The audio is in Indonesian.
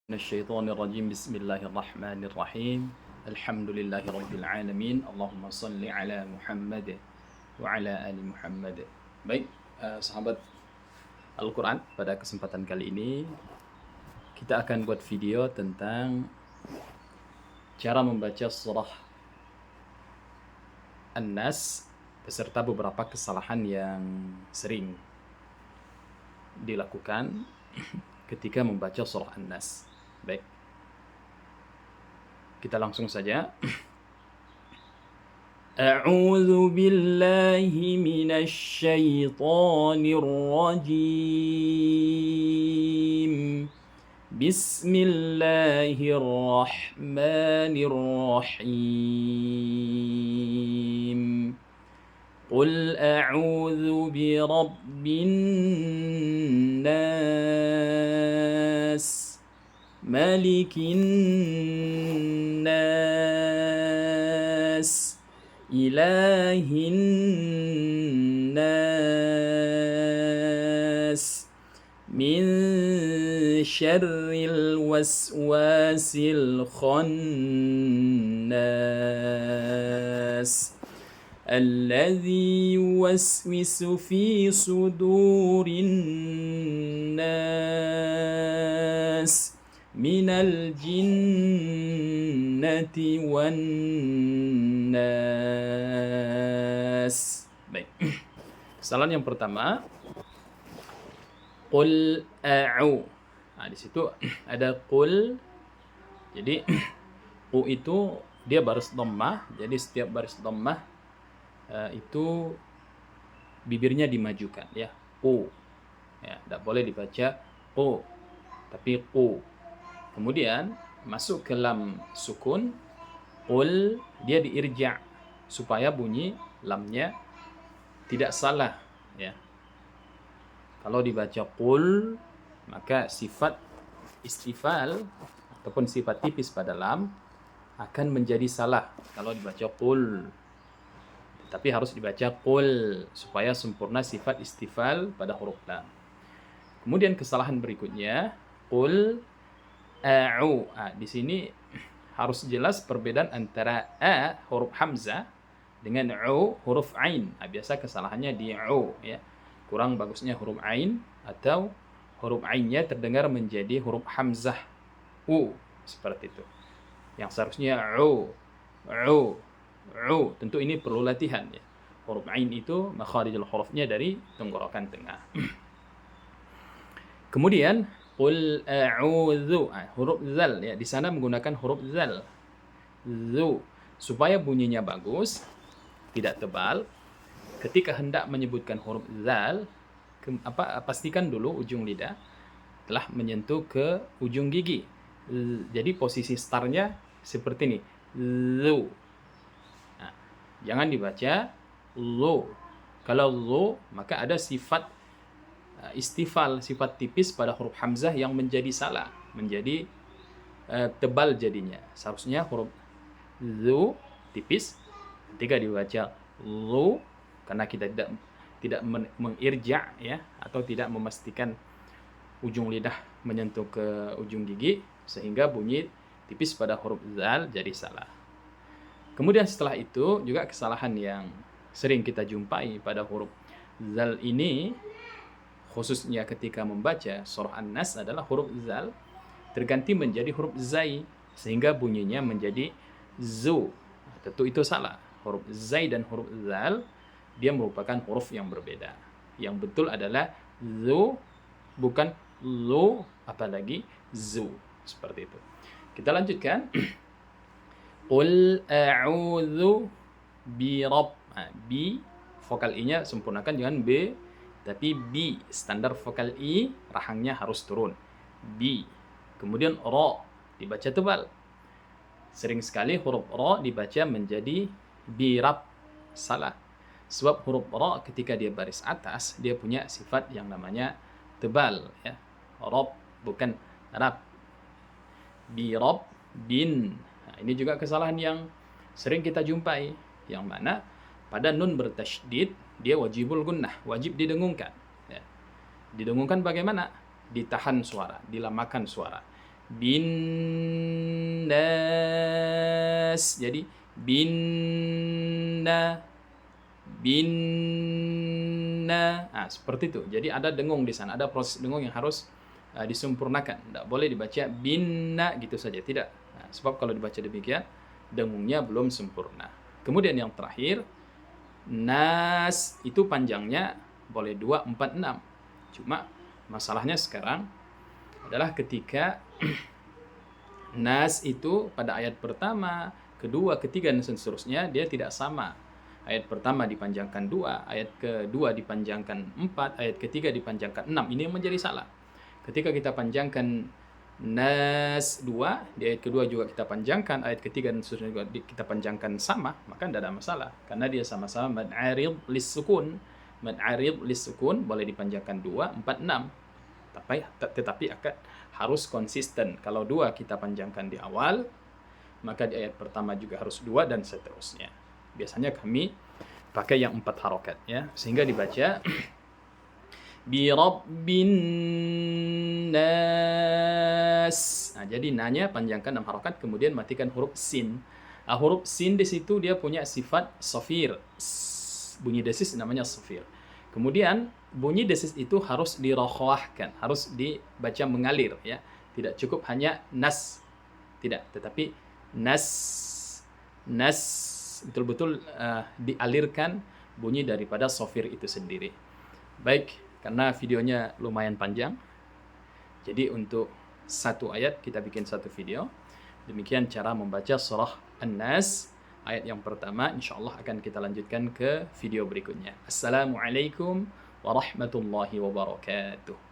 من الشيطان الرجيم بسم الله الرحمن الرحيم الحمد لله رب العالمين اللهم صل على محمد وعلى آل Muhammad. Baik, sahabat Al-Quran, pada kesempatan kali ini kita akan buat video tentang cara membaca surah An-Nas beserta beberapa kesalahan yang sering dilakukan ketika membaca surah An-Nas. Baik, kita langsung saja. A'udzu billahi minasy syaithanir rajim. Bismillahirrahmanirrahim. Qul a'udzu birabbin nas, malikin nas, ilahin nas, min syarril waswasil khannas, alladzi yuwaswisu fi sudurin nas, minal jinnati wan nas. Baik. Kesalahan yang pertama, qul a'u. Nah, di situ ada qul. Jadi qu itu dia baris dhammah. Jadi setiap baris dhammah itu bibirnya dimajukan ya. Qu. Ya, tidak boleh dibaca qu, tapi qu. Kemudian masuk ke lam sukun, qul, dia diirja' supaya bunyi lamnya tidak salah ya. Kalau dibaca qul, maka sifat istifal ataupun sifat tipis pada lam akan menjadi salah kalau dibaca qul. Tapi harus dibaca qul supaya sempurna sifat istifal pada huruf lam. Kemudian kesalahan berikutnya, qul a'u. Di sini harus jelas perbedaan antara a huruf hamzah dengan u huruf ain. Biasa kesalahannya di u ya. Kurang bagusnya huruf ain atau huruf ainnya terdengar menjadi huruf hamzah u, seperti itu. Yang seharusnya u. Tentu ini perlu latihan ya. Huruf ain itu makharijul hurufnya dari tenggorokan tengah. Kemudian qul a'udzu, huruf zal ya, di sana menggunakan huruf zal. Zu, supaya bunyinya bagus, tidak tebal. Ketika hendak menyebutkan huruf zal, pastikan dulu ujung lidah telah menyentuh ke ujung gigi. Jadi posisi startnya seperti ini. Zu. Nah, jangan dibaca lu. Kalau lu, maka ada sifat istifal, sifat tipis pada huruf hamzah yang menjadi salah, menjadi tebal jadinya. Seharusnya huruf zu tipis, ketika dibaca lu, karena kita tidak mengirja ya, atau tidak memastikan ujung lidah menyentuh ke ujung gigi, sehingga bunyi tipis pada huruf zal jadi salah. Kemudian setelah itu juga kesalahan yang sering kita jumpai pada huruf zal ini, khususnya ketika membaca surah An-Nas, adalah huruf zal terganti menjadi huruf zai, sehingga bunyinya menjadi zu. Tentu itu salah. Huruf zai dan huruf zal dia merupakan huruf yang berbeda. Yang betul adalah zu, bukan lu, apalagi zu. Seperti itu. Kita lanjutkan. Qul a'udzu bi rabb. Bi, vokal i-nya sempurnakan dengan b, tapi bi, standar vokal i, rahangnya harus turun. Bi. Kemudian ro, dibaca tebal. Sering sekali huruf ro dibaca menjadi birab. Salah. Sebab huruf ro ketika dia baris atas, dia punya sifat yang namanya tebal ya. Rob, bukan rab. Birab bin. Nah, ini juga kesalahan yang sering kita jumpai, yang mana pada nun bertasydid dia wajibul gunnah, wajib didengungkan ya. Didengungkan bagaimana? Ditahan suara, dilamakan suara. bin nas. Jadi binna. Nah, seperti itu. Jadi ada dengung di sana, ada proses dengung yang harus disempurnakan. Tidak boleh dibaca binna gitu saja, tidak. Nah, sebab kalau dibaca demikian, dengungnya belum sempurna. Kemudian yang terakhir, nas itu panjangnya boleh 2, 4, 6. Cuma masalahnya sekarang adalah ketika nas itu pada ayat pertama, kedua, ketiga, dan seterusnya dia tidak sama. Ayat pertama dipanjangkan 2, ayat kedua dipanjangkan 4, ayat ketiga dipanjangkan 6. Ini yang menjadi salah. Ketika kita panjangkan nas 2, di ayat kedua juga kita panjangkan, ayat ketiga dan seterusnya juga kita panjangkan sama, maka tidak ada masalah. Karena dia sama-sama mad arid lis sukun. Mad arid lis sukun boleh dipanjangkan 2, 4, 6. Tetapi akan harus konsisten. Kalau 2 kita panjangkan di awal, maka di ayat pertama juga harus 2 dan seterusnya. Biasanya kami pakai yang 4 harokat ya, sehingga dibaca bi rabbin nas. Nah, jadi nanya panjangkan 6 harokat, kemudian matikan huruf sin. Huruf sin di situ dia punya sifat sofir. Bunyi desis namanya sofir. Kemudian bunyi desis itu harus dirokhwahkan, harus dibaca mengalir ya. Tidak cukup hanya nas. Tidak, tetapi nas betul-betul dialirkan bunyi daripada sofir itu sendiri. Baik, karena videonya lumayan panjang, jadi untuk satu ayat kita bikin satu video. Demikian cara membaca surah An-Nas ayat yang pertama. InsyaAllah akan kita lanjutkan ke video berikutnya. Assalamualaikum warahmatullahi wabarakatuh.